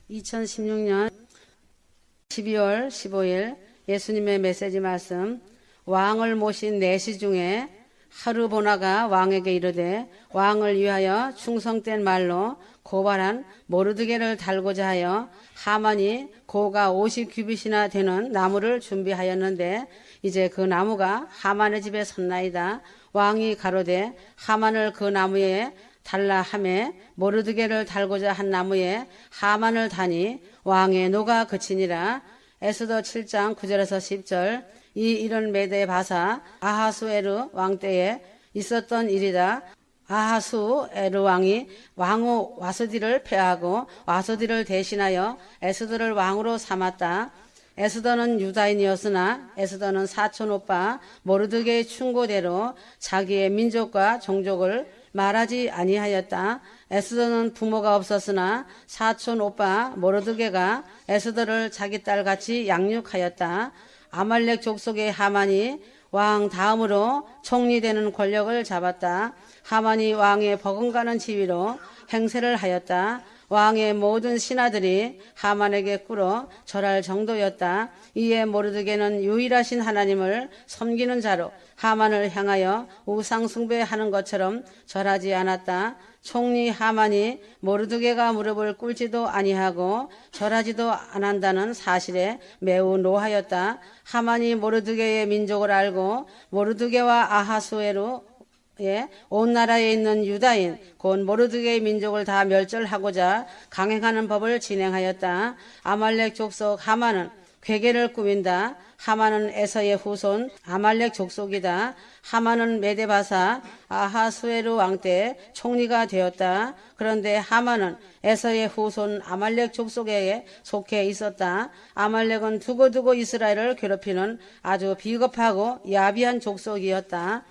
2016년 12월 15일 예수님의 메시지 말씀. 왕을 모신 내시 중에 하르보나가 왕에게 이르되 왕을 위하여 충성된 말로 고발한 모르드게를 달고자 하여 하만이 고가 50규빗이나 되는 나무를 준비하였는데 이제 그 나무가 하만의 집에 섰나이다. 왕이 가로되 하만을 그 나무에 달라 하매 모르드게를 달고자 한 나무에 하만을 다니 왕의 노가 그치니라. 에스더 7장 9절에서 10절. 이 일은 메대 바사 아하수에르 왕 때에 있었던 일이다. 아하수에르 왕이 왕후 와스디를 폐하고 와스디를 대신하여 에스더를 왕으로 삼았다. 에스더는 유다인이었으나 에스더는 사촌 오빠 모르드게의 충고대로 자기의 민족과 종족을 말하지 아니하였다. 에스더는 부모가 없었으나 사촌 오빠 모르드게가 에스더를 자기 딸같이 양육하였다. 아말렉 족속의 하만이 왕 다음으로 총리되는 권력을 잡았다. 하만이 왕의 버금가는 지위로 행세를 하였다. 왕의 모든 신하들이 하만에게 꿇어 절할 정도였다. 이에 모르드게는 유일하신 하나님을 섬기는 자로 하만을 향하여 우상 숭배하는 것처럼 절하지 않았다. 총리 하만이 모르드게가 무릎을 꿇지도 아니하고 절하지도 않는다는 사실에 매우 노하였다. 하만이 모르드게의 민족을 알고 모르드게와 아하수에르 온 나라에 있는 유다인 곧 모르드게의 민족을 다 멸절하고자 강행하는 법을 진행하였다. 아말렉 족속 하만은 괴계를 꾸민다. 하만은 에서의 후손 아말렉 족속이다. 하만은 메데바사 아하수에르 왕 때 총리가 되었다. 그런데 하만은 에서의 후손 아말렉 족속에 속해 있었다. 아말렉은 두고두고 이스라엘을 괴롭히는 아주 비겁하고 야비한 족속이었다.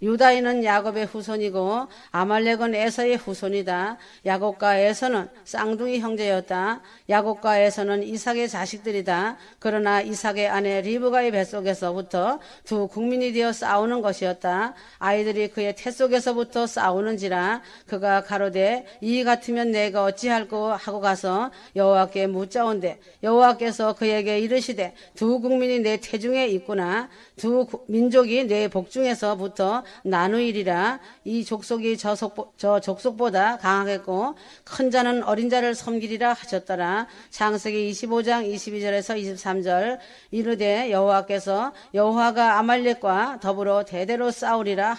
유다인은 야곱의 후손이고 아말렉은 에서의 후손이다. 야곱과 에서는 쌍둥이 형제였다. 야곱과 에서는 이삭의 자식들이다. 그러나 이삭의 아내 리브가의 뱃속에서부터 두 국민이 되어 싸우는 것이었다. 아이들이 그의 태 속에서부터 싸우는지라. 그가 가로되 이 같으면 내가 어찌할꼬 하고 가서 여호와께 묻자온대 여호와께서 그에게 이르시되 두 국민이 내 태중에 있구나. 두 민족이 내 복중에서부터 나누이리라. 이 족속이 저 족속보다 강하겠고 큰 자는 어린 자를 섬기리라 하셨더라. 창세기 25장 22절에서 23절. 이르되 여호와께서 여호와가 아말렉과 더불어 대대로 싸우리라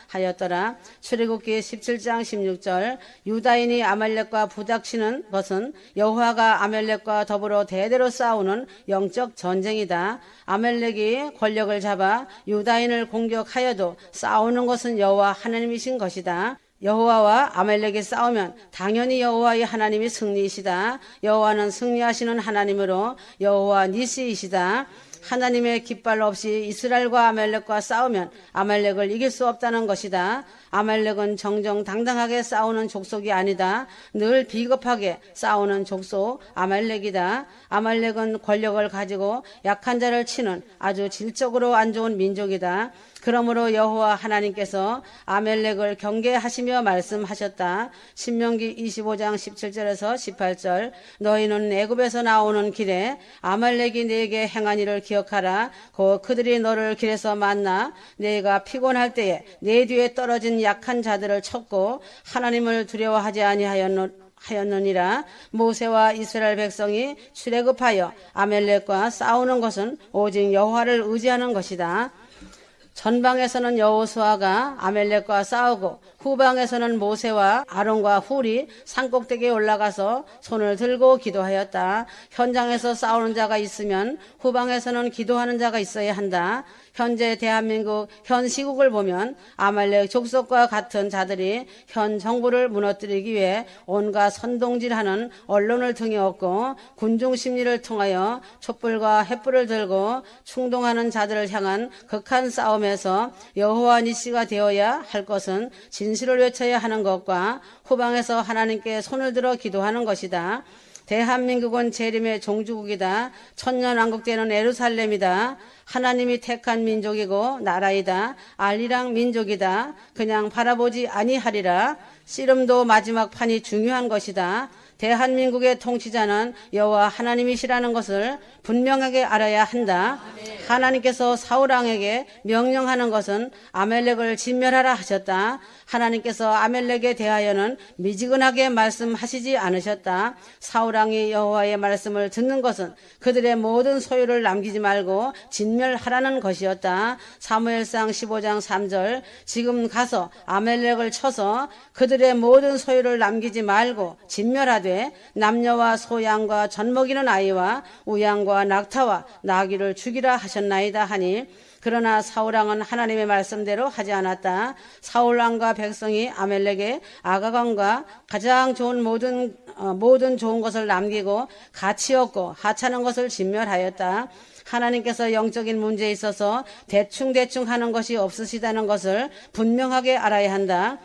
하였더라. 출애굽기 17장 16절. 유다인이 아말렉과 부닥치는 것은 여호와가 아말렉과 더불어 대대로 싸우는 영적 전쟁이다. 아말렉이 권력을 잡아 유다인을 공격하여도 싸우는 것은 여호와 하나님이신 것이다. 여호와와 아말렉이 싸우면 당연히 여호와의 하나님이 승리이시다. 여호와는 승리하시는 하나님으로 여호와 니시이시다. 하나님의 깃발 없이 이스라엘과 아말렉과 싸우면 아말렉을 이길 수 없다는 것이다. 아말렉은 정정당당하게 싸우는 족속이 아니다. 늘 비겁하게 싸우는 족속 아말렉이다. 아말렉은 권력을 가지고 약한 자를 치는 아주 질적으로 안 좋은 민족이다. 그러므로 여호와 하나님께서 아말렉을 경계하시며 말씀하셨다. 신명기 25장 17절에서 18절. 너희는 애굽에서 나오는 길에 아말렉이 네게 행한 일을 기억하라. 그들이 너를 길에서 만나 네가 피곤할 때에 네 뒤에 떨어진 약한 자들을 쳤고 하나님을 두려워하지 아니하였느니라. 모세와 이스라엘 백성이 출애굽하여 아말렉과 싸우는 것은 오직 여호와를 의지하는 것이다. 전방에서는 여호수아가 아말렉과 싸우고 후방에서는 모세와 아론과 훌이 산꼭대기에 올라가서 손을 들고 기도하였다. 현장에서 싸우는 자가 있으면 후방에서는 기도하는 자가 있어야 한다. 현재 대한민국 현 시국을 보면 아말렉 족속과 같은 자들이 현 정부를 무너뜨리기 위해 온갖 선동질하는 언론을 등에 업고 군중 심리를 통하여 촛불과 횃불을 들고 충동하는 자들을 향한 극한 싸움에서 여호와 니시가 되어야 할 것은 진실을 외쳐야 하는 것과 후방에서 하나님께 손을 들어 기도하는 것이다. 대한민국은 재림의 종주국이다. 천년왕국되는 예루살렘이다. 하나님이 택한 민족이고 나라이다. 알리랑 민족이다. 그냥 바라보지 아니하리라. 씨름도 마지막 판이 중요한 것이다. 대한민국의 통치자는 여호와 하나님이시라는 것을 분명하게 알아야 한다. 하나님께서 사울왕에게 명령하는 것은 아멜렉을 진멸하라 하셨다. 하나님께서 아멜렉에 대하여는 미지근하게 말씀하시지 않으셨다. 사울왕이 여호와의 말씀을 듣는 것은 그들의 모든 소유를 남기지 말고 진멸하라는 것이었다. 사무엘상 15장 3절 지금 가서 아멜렉을 쳐서 그들의 모든 소유를 남기지 말고 진멸하되 남녀와 소양과 젖먹이는 아이와 우양과 낙타와 나귀를 죽이라 하셨나이다 하니 그러나 사울왕은 하나님의 말씀대로 하지 않았다. 사울왕과 백성이 아멜렉의 아가강과 가장 좋은 모든 좋은 것을 남기고 가치 없고 하찮은 것을 진멸하였다. 하나님께서 영적인 문제에 있어서 대충 하는 것이 없으시다는 것을 분명하게 알아야 한다.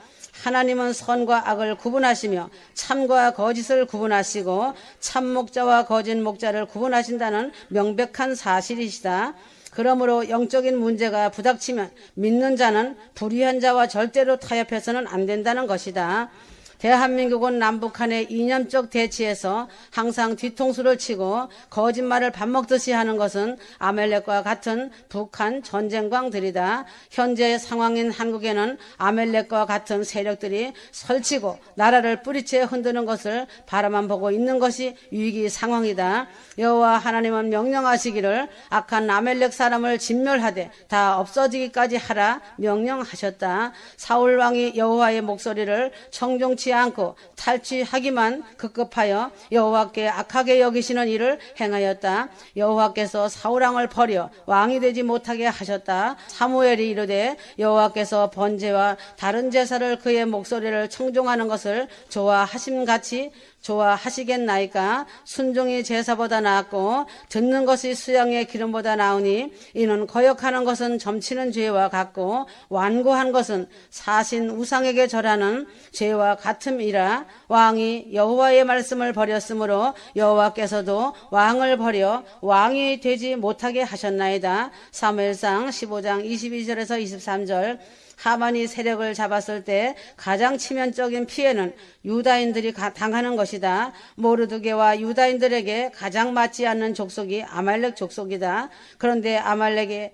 하나님은 선과 악을 구분하시며 참과 거짓을 구분하시고 참 목자와 거짓 목자를 구분하신다는 명백한 사실이시다. 그러므로 영적인 문제가 부닥치면 믿는 자는 불의한 자와 절대로 타협해서는 안 된다는 것이다. 대한민국은 남북한의 이념적 대치에서 항상 뒤통수를 치고 거짓말을 밥 먹듯이 하는 것은 아멜렉과 같은 북한 전쟁광들이다. 현재 상황인 한국에는 아멜렉과 같은 세력들이 설치고 나라를 뿌리채 흔드는 것을 바라만 보고 있는 것이 위기 상황이다. 여호와 하나님은 명령하시기를 악한 아멜렉 사람을 진멸하되 다 없어지기까지 하라 명령하셨다. 사울왕이 여호와의 목소리를 청종치 않고 탈취하기만 급급하여 여호와께 악하게 여기시는 일을 행하였다. 여호와께서 사울왕을 버려 왕이 되지 못하게 하셨다. 사무엘이 이르되 여호와께서 번제와 다른 제사를 그의 목소리를 청종하는 것을 좋아하심같이 좋아하시겠나이까. 순종이 제사보다 나았고 듣는 것이 수양의 기름보다 나으니 이는 거역하는 것은 점치는 죄와 같고 완고한 것은 사신 우상에게 절하는 죄와 같음이라. 왕이 여호와의 말씀을 버렸으므로 여호와께서도 왕을 버려 왕이 되지 못하게 하셨나이다. 사무엘상 15장 22절에서 23절 하만이 세력을 잡았을 때 가장 치명적인 피해는 유다인들이 당하는 것이다. 모르드게와 유다인들에게 가장 맞지 않는 족속이 아말렉 족속이다. 그런데 아말렉에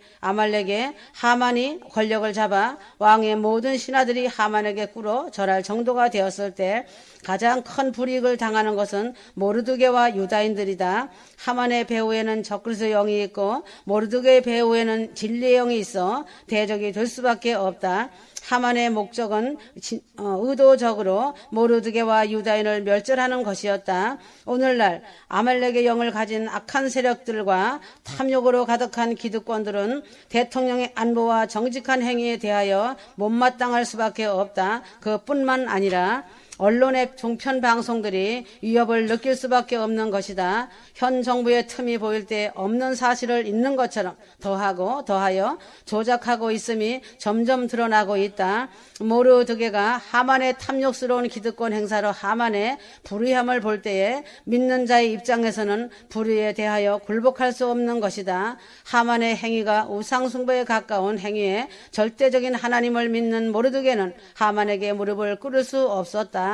하만이 권력을 잡아 왕의 모든 신하들이 하만에게 꿇어 절할 정도가 되었을 때 가장 큰 불이익을 당하는 것은 모르드게와 유다인들이다. 하만의 배후에는 적그리스의 영이 있고 모르드게의 배후에는 진리의 영이 있어 대적이 될 수밖에 없다. 하만의 목적은 의도적으로 모르드게와 유다인을 멸절하는 것이었다. 오늘날 아말렉의 영을 가진 악한 세력들과 탐욕으로 가득한 기득권들은 대통령의 안보와 정직한 행위에 대하여 못마땅할 수밖에 없다. 그뿐만 아니라 언론의 종편 방송들이 위협을 느낄 수밖에 없는 것이다. 현 정부의 틈이 보일 때 없는 사실을 있는 것처럼 더하여 조작하고 있음이 점점 드러나고 있다. 모르드게가 하만의 탐욕스러운 기득권 행사로 하만의 불의함을 볼 때에 믿는 자의 입장에서는 불의에 대하여 굴복할 수 없는 것이다. 하만의 행위가 우상숭배에 가까운 행위에 절대적인 하나님을 믿는 모르드게는 하만에게 무릎을 꿇을 수 없었다.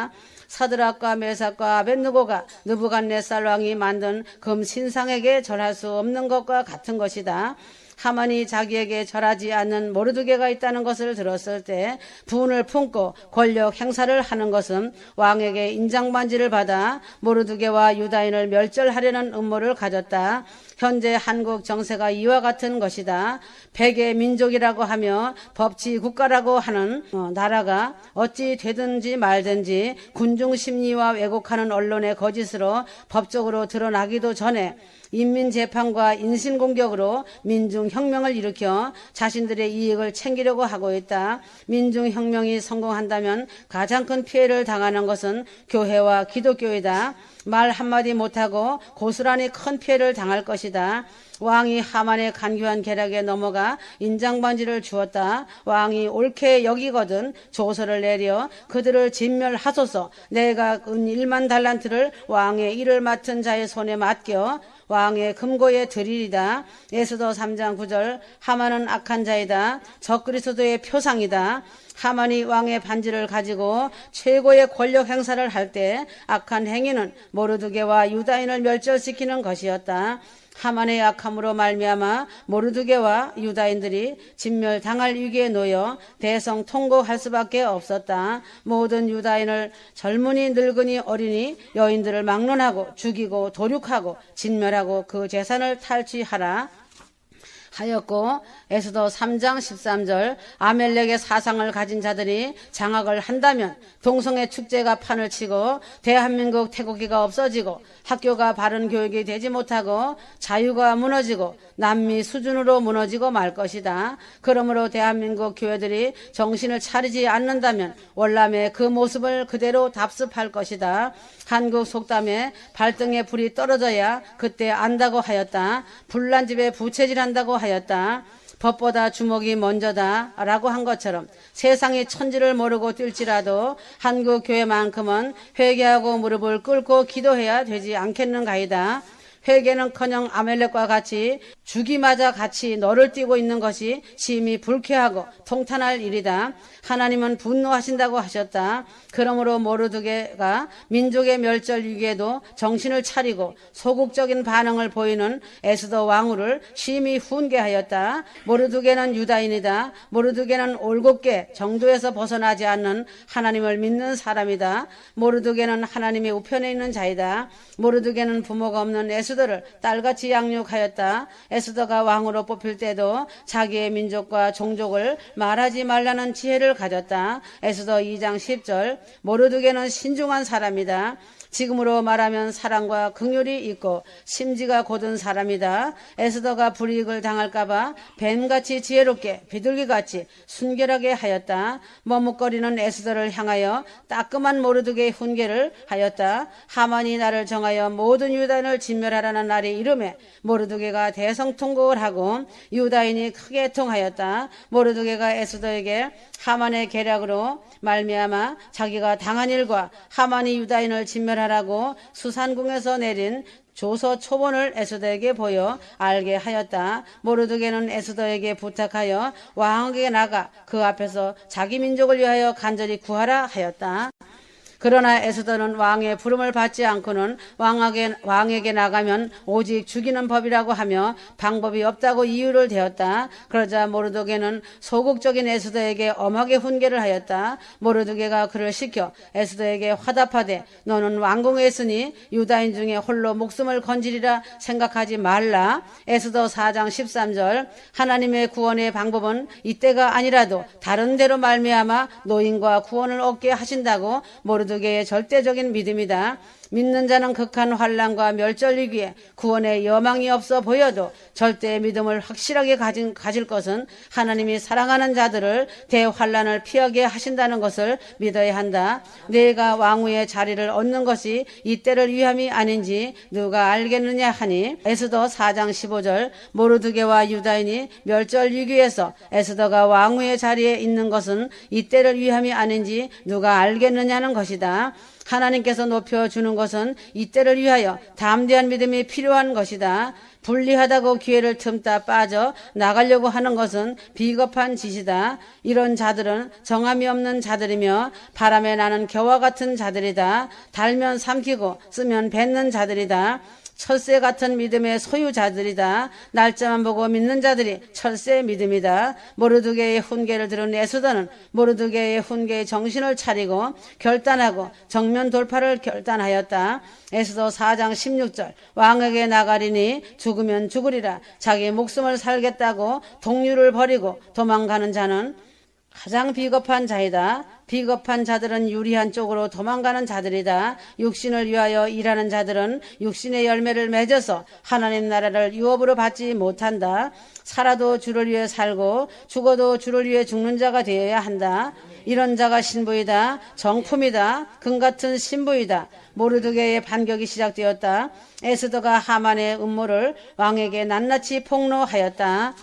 사드락과 메삭과 아벳느고가 느부갓네살 왕이 만든 금 신상에게 절할 수 없는 것과 같은 것이다. 하만이 자기에게 절하지 않는 모르드게가 있다는 것을 들었을 때 분을 품고 권력 행사를 하는 것은 왕에게 인장반지를 받아 모르드게와 유다인을 멸절하려는 음모를 가졌다. 현재 한국 정세가 이와 같은 것이다. 백의 민족이라고 하며 법치 국가라고 하는 나라가 어찌 되든지 말든지 군중심리와 왜곡하는 언론의 거짓으로 법적으로 드러나기도 전에 인민재판과 인신공격으로 민중혁명을 일으켜 자신들의 이익을 챙기려고 하고 있다. 민중혁명이 성공한다면 가장 큰 피해를 당하는 것은 교회와 기독교이다. 말 한마디 못하고 고스란히 큰 피해를 당할 것이다. 왕이 하만의 간교한 계략에 넘어가 인장반지를 주었다. 왕이 옳게 여기거든 조서를 내려 그들을 진멸하소서. 내가 은 1만 달란트를 왕의 일을 맡은 자의 손에 맡겨 왕의 금고에 드리리다. 에스더 3장 9절 하만은 악한 자이다. 적그리스도의 표상이다. 하만이 왕의 반지를 가지고 최고의 권력 행사를 할 때 악한 행위는 모르드게와 유다인을 멸절시키는 것이었다. 하만의 악함으로 말미암아 모르드게와 유다인들이 진멸당할 위기에 놓여 대성통곡할 수밖에 없었다. 모든 유다인을 젊은이, 늙은이, 어린이, 여인들을 막론하고 죽이고 도륙하고 진멸하고 그 재산을 탈취하라 하였고, 에스더 3장 13절 아멜렉의 사상을 가진 자들이 장악을 한다면 동성애 축제가 판을 치고 대한민국 태국기가 없어지고 학교가 바른 교육이 되지 못하고 자유가 무너지고 남미 수준으로 무너지고 말 것이다. 그러므로 대한민국 교회들이 정신을 차리지 않는다면 월남의 그 모습을 그대로 답습할 것이다. 한국 속담에 발등에 불이 떨어져야 그때 안다고 하였다. 불난 집에 부채질한다고 하였다. 법보다 주먹이 먼저다 라고 한 것처럼 세상이 천지를 모르고 뛸지라도 한국 교회만큼은 회개하고 무릎을 꿇고 기도해야 되지 않겠는가이다. 회개는커녕 아멜렉과 같이 죽이마자 같이 너를 띄고 있는 것이 심히 불쾌하고 통탄할 일이다. 하나님은 분노하신다고 하셨다. 그러므로 모르드게가 민족의 멸절 위기에도 정신을 차리고 소극적인 반응을 보이는 에스더 왕후를 심히 훈계하였다. 모르드게는 유다인이다. 모르드게는 올곧게 정도에서 벗어나지 않는 하나님을 믿는 사람이다. 모르드게는 하나님의 우편에 있는 자이다. 모르드게는 부모가 없는 에스더를 딸같이 양육하였다. 에스더가 왕으로 뽑힐 때도 자기의 민족과 종족을 말하지 말라는 지혜를 가졌다. 에스더 2장 10절 모르드게는 신중한 사람이다. 지금으로 말하면 사랑과 긍휼이 있고 심지가 곧은 사람이다. 에스더가 불이익을 당할까봐 뱀같이 지혜롭게 비둘기같이 순결하게 하였다. 머뭇거리는 에스더를 향하여 따끔한 모르드게의 훈계를 하였다. 하만이 나를 정하여 모든 유다인을 진멸하라는 날이 이르매 모르드게가 대성통곡을 하고 유다인이 크게 통하였다. 모르드게가 에스더에게 하만의 계략으로 말미암아 자기가 당한 일과 하만이 유다인을 진멸하라고 수산궁에서 내린 조서 초본을 에스더에게 보여 알게 하였다. 모르드게는 에스더에게 부탁하여 왕에게 나가 그 앞에서 자기 민족을 위하여 간절히 구하라 하였다. 그러나 에스더는 왕의 부름을 받지 않고는 왕에게 나가면 오직 죽이는 법이라고 하며 방법이 없다고 이유를 대었다. 그러자 모르드게는 소극적인 에스더에게 엄하게 훈계를 하였다. 모르드게가 그를 시켜 에스더에게 화답하되 너는 왕궁에 있으니 유다인 중에 홀로 목숨을 건지리라 생각하지 말라. 에스더 4장 13절 하나님의 구원의 방법은 이때가 아니라도 다른 데로 말미암아 노인과 구원을 얻게 하신다고 모르드게의 절대적인 믿음이다. 믿는 자는 극한 환난과 멸절 위기에 구원의 여망이 없어 보여도 절대의 믿음을 확실하게 가질 것은 하나님이 사랑하는 자들을 대환난을 피하게 하신다는 것을 믿어야 한다. 내가 왕후의 자리를 얻는 것이 이때를 위함이 아닌지 누가 알겠느냐 하니 에스더 4장 15절 모르드게와 유다인이 멸절 위기에서 에스더가 왕후의 자리에 있는 것은 이때를 위함이 아닌지 누가 알겠느냐는 것이다. 하나님께서 높여주는 것은 이때를 위하여 담대한 믿음이 필요한 것이다. 불리하다고 기회를 틈타 빠져 나가려고 하는 것은 비겁한 짓이다. 이런 자들은 정함이 없는 자들이며 바람에 나는 겨와 같은 자들이다. 달면 삼키고 쓰면 뱉는 자들이다. 철새 같은 믿음의 소유자들이다. 날짜만 보고 믿는 자들이 철새 믿음이다. 모르드게의 훈계를 들은 에스더는 모르드게의 훈계의 정신을 차리고 결단하고 정면 돌파를 결단하였다. 에스더 4장 16절 왕에게 나가리니 죽으면 죽으리라. 자기 목숨을 살겠다고 동류를 버리고 도망가는 자는 가장 비겁한 자이다. 비겁한 자들은 유리한 쪽으로 도망가는 자들이다. 육신을 위하여 일하는 자들은 육신의 열매를 맺어서 하나님 나라를 유업으로 받지 못한다. 살아도 주를 위해 살고 죽어도 주를 위해 죽는 자가 되어야 한다. 이런 자가 신부이다. 정품이다. 금같은 신부이다. 모르드게의 반격이 시작되었다. 에스더가 하만의 음모를 왕에게 낱낱이 폭로하였다.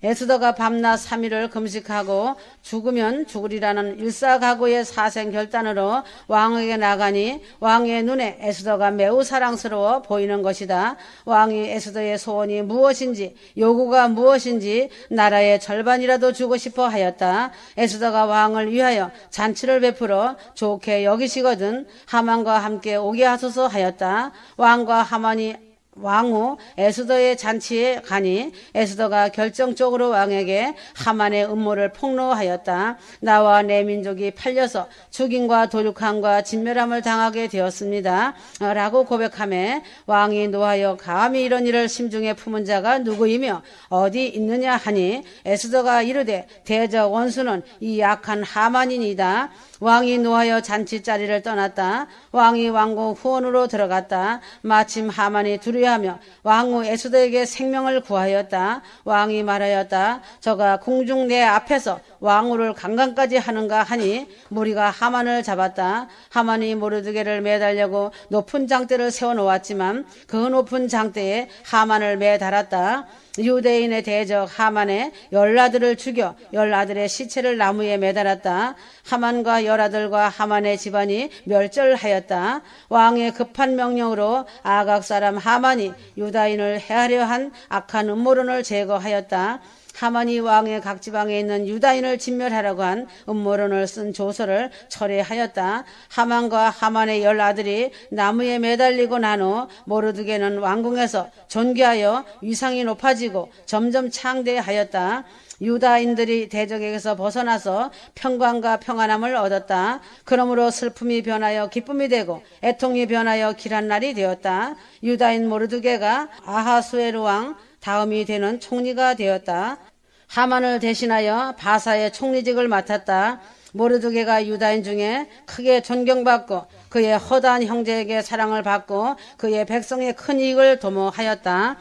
에스더가 밤낮 3일을 금식하고 죽으면 죽으리라는 일사각오의 사생결단으로 왕에게 나가니 왕의 눈에 에스더가 매우 사랑스러워 보이는 것이다. 왕이 에스더의 소원이 무엇인지 요구가 무엇인지 나라의 절반이라도 주고 싶어 하였다. 에스더가 왕을 위하여 잔치를 베풀어 좋게 여기시거든 하만과 함께 오게 하소서 하였다. 왕과 하만이 왕후 에스더의 잔치에 가니 에스더가 결정적으로 왕에게 하만의 음모를 폭로하였다. 나와 내 민족이 팔려서 죽임과 도륙함과 진멸함을 당하게 되었습니다. 라고 고백하며 왕이 노하여 감히 이런 일을 심중에 품은 자가 누구이며 어디 있느냐 하니 에스더가 이르되 대적 원수는 이 약한 하만이니이다. 왕이 노하여 잔치 자리를 떠났다. 왕이 왕궁 후원으로 들어갔다. 마침 하만이 두려워하며 왕후 에스더에게 생명을 구하였다. 왕이 말하였다. 저가 궁중 내 앞에서 왕후를 강간까지 하는가 하니 무리가 하만을 잡았다. 하만이 모르드게를 매달려고 높은 장대를 세워놓았지만 그 높은 장대에 하만을 매달았다. 유대인의 대적 하만의 10아들을 죽여 10아들의 시체를 나무에 매달았다. 하만과 10아들과 하만의 집안이 멸절하였다. 왕의 급한 명령으로 아각 사람 하만이 유다인을 해하려 한 악한 음모론을 제거하였다. 하만이 왕의 각 지방에 있는 유다인을 진멸하려고 한 음모론을 쓴 조서를 철회하였다. 하만과 하만의 10아들이 나무에 매달리고 난 후 모르드게는 왕궁에서 존귀하여 위상이 높아지고 점점 창대하였다. 유다인들이 대적에게서 벗어나서 평강과 평안함을 얻었다. 그러므로 슬픔이 변하여 기쁨이 되고 애통이 변하여 길한 날이 되었다. 유다인 모르드게가 아하수에르 왕 다음이 되는 총리가 되었다. 하만을 대신하여 바사의 총리직을 맡았다. 모르드게가 유다인 중에 크게 존경받고 그의 허다한 형제에게 사랑을 받고 그의 백성의 큰 이익을 도모하였다.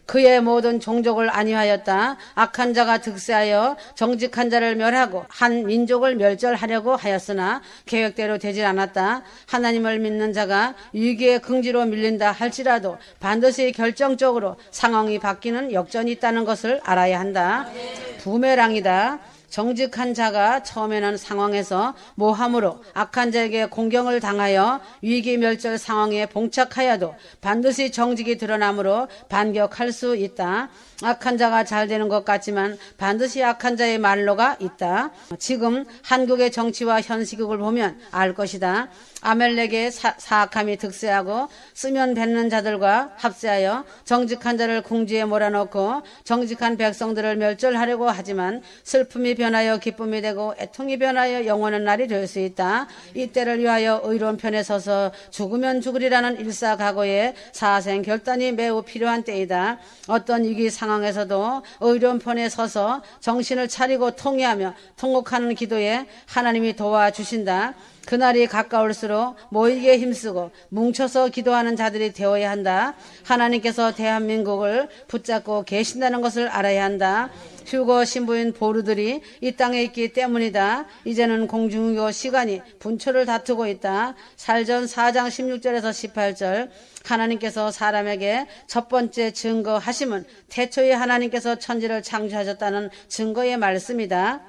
그의 모든 종족을 안위하였다. 악한 자가 득세하여 정직한 자를 멸하고 한 민족을 멸절하려고 하였으나 계획대로 되질 않았다. 하나님을 믿는 자가 위기의 긍지로 밀린다 할지라도 반드시 결정적으로 상황이 바뀌는 역전이 있다는 것을 알아야 한다. 부메랑이다. 정직한 자가 처음에는 상황에서 모함으로 악한 자에게 공경을 당하여 위기 멸절 상황에 봉착하여도 반드시 정직이 드러나므로 반격할 수 있다. 악한 자가 잘 되는 것 같지만 반드시 악한 자의 말로가 있다. 지금 한국의 정치와 현 시국을 보면 알 것이다. 아멜렉의 사악함이 득세하고 쓰면 뱉는 자들과 합세하여 정직한 자를 궁지에 몰아넣고 정직한 백성들을 멸절하려고 하지만 슬픔이 변하여 기쁨이 되고 애통이 변하여 영원한 날이 될 수 있다. 이때를 위하여 의로운 편에 서서 죽으면 죽으리라는 일사각오의 사생 결단이 매우 필요한 때이다. 어떤 위기 상황에서도 의로운 편에 서서 정신을 차리고 통회하며 통곡하는 기도에 하나님이 도와주신다. 그날이 가까울수록 모이게 힘쓰고 뭉쳐서 기도하는 자들이 되어야 한다. 하나님께서 대한민국을 붙잡고 계신다는 것을 알아야 한다. 휴거 신부인 보루들이 이 땅에 있기 때문이다. 이제는 공중휴거 시간이 분초를 다투고 있다. 살전 4장 16절에서 18절 하나님께서 사람에게 첫 번째 증거하심은 태초에 하나님께서 천지를 창조하셨다는 증거의 말씀이다.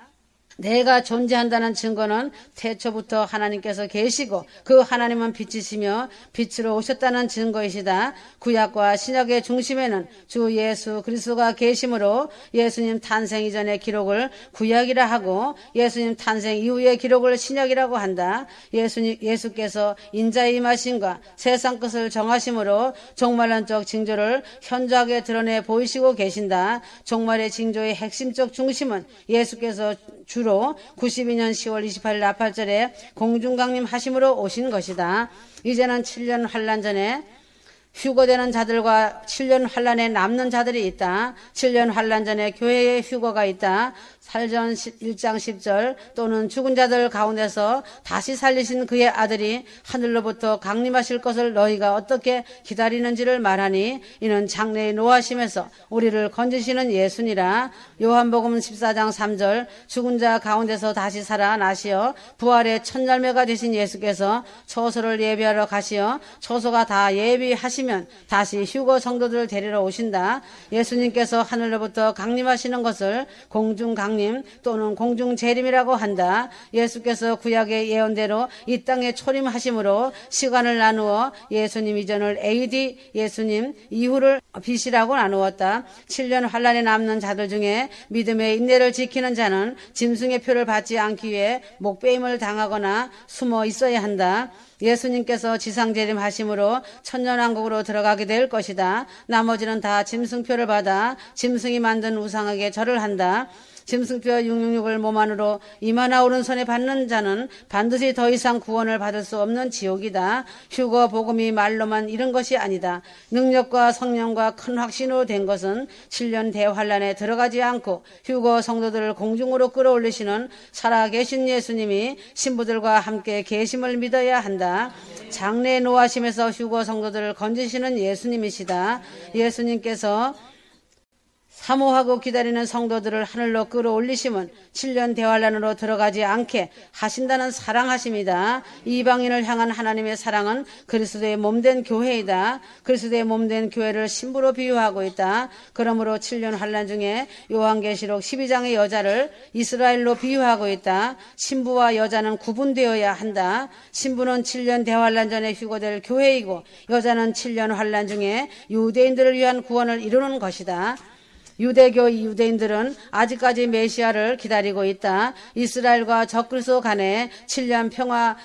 내가 존재한다는 증거는 태초부터 하나님께서 계시고 그 하나님은 빛이시며 빛으로 오셨다는 증거이시다. 구약과 신약의 중심에는 주 예수 그리스도가 계심으로 예수님 탄생 이전의 기록을 구약이라 하고 예수님 탄생 이후의 기록을 신약이라고 한다. 예수께서 인자의 임하심과 세상 것을 정하심으로 종말론적 징조를 현저하게 드러내 보이시고 계신다. 종말의 징조의 핵심적 중심은 예수께서 주로 92년 10월 28일 나팔절에 공중강림 하심으로 오신 것이다. 이제는 7년 환란 전에 휴거되는 자들과 7년 환란에 남는 자들이 있다. 7년 환란 전에 교회에 휴거가 있다. 살전 1장 10절 또는 죽은 자들 가운데서 다시 살리신 그의 아들이 하늘로부터 강림하실 것을 너희가 어떻게 기다리는지를 말하니 이는 장래의 노하심에서 우리를 건지시는 예수니라. 요한복음 14장 3절 죽은 자 가운데서 다시 살아나시어 부활의 첫 열매가 되신 예수께서 처소를 예비하러 가시어 처소가 다 예비하시며 끝내시면 다시 휴거 성도들을 데리러 오신다. 예수님께서 하늘로부터 강림하시는 것을 공중 강림 또는 공중 재림이라고 한다. 예수께서 구약의 예언대로 이 땅에 초림하심으로 시간을 나누어 예수님 이전을 AD, 예수님 이후를 BC라고 나누었다. 7년 환란에 남는 자들 중에 믿음의 인내를 지키는 자는 짐승의 표를 받지 않기 위해 목배임을 당하거나 숨어 있어야 한다. 예수님께서 지상재림하심으로 천년왕국으로 들어가게 될 것이다. 나머지는 다 짐승표를 받아 짐승이 만든 우상에게 절을 한다. 짐승표 666을 몸 안으로 이마나 오른손에 받는 자는 반드시 더 이상 구원을 받을 수 없는 지옥이다. 휴거 복음이 말로만 이른 것이 아니다. 능력과 성령과 큰 확신으로 된 것은 7년 대환란에 들어가지 않고 휴거 성도들을 공중으로 끌어올리시는 살아계신 예수님이 신부들과 함께 계심을 믿어야 한다. 장래 노하심에서 휴거 성도들을 건지시는 예수님이시다. 예수님께서 사모하고 기다리는 성도들을 하늘로 끌어올리심은 7년 대환란으로 들어가지 않게 하신다는 사랑하심이다. 이방인을 향한 하나님의 사랑은 그리스도의 몸된 교회이다. 그리스도의 몸된 교회를 신부로 비유하고 있다. 그러므로 7년 환란 중에 요한계시록 12장의 여자를 이스라엘로 비유하고 있다. 신부와 여자는 구분되어야 한다. 신부는 7년 대환란 전에 휴거될 교회이고 여자는 7년 환란 중에 유대인들을 위한 구원을 이루는 것이다. 유대교 유대인들은 아직까지 메시아를 기다리고 있다. 이스라엘과 적그리스도 간에 7년 평화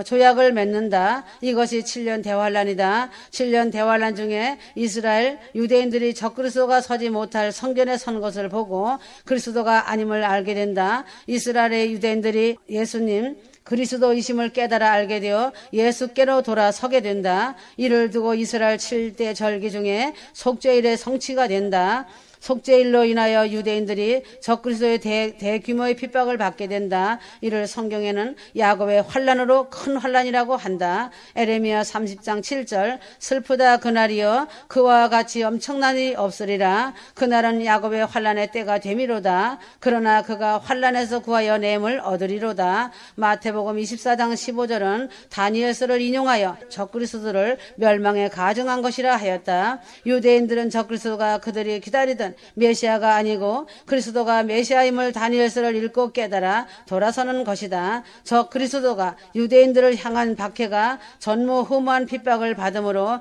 조약을 맺는다. 이것이 7년 대환란이다. 7년 대환란 중에 이스라엘 유대인들이 적그리스도가 서지 못할 성전에 선 것을 보고 그리스도가 아님을 알게 된다. 이스라엘의 유대인들이 예수님 그리스도이심을 깨달아 알게 되어 예수께로 돌아서게 된다. 이를 두고 이스라엘 7대 절기 중에 속죄일의 성취가 된다. 속죄일로 인하여 유대인들이 적그리스도의 대규모의 핍박을 받게 된다. 이를 성경에는 야곱의 환란으로 큰 환란이라고 한다. 에레미야 30장 7절 슬프다 그날이여 그와 같이 엄청난 일이 없으리라. 그날은 야곱의 환란의 때가 되미로다. 그러나 그가 환란에서 구하여 내음을 얻으리로다. 마태복음 24장 15절은 다니엘서를 인용하여 적그리스도를 멸망에 가증한 것이라 하였다. 유대인들은 적그리스도가 그들이 기다리던 메시아가 아니고 그리스도가 메시아임을 다니엘서를 읽고 깨달아 돌아서는 것이다. 저 그리스도가 유대인들을 향한 박해가 전무후무한 핍박을 받음으로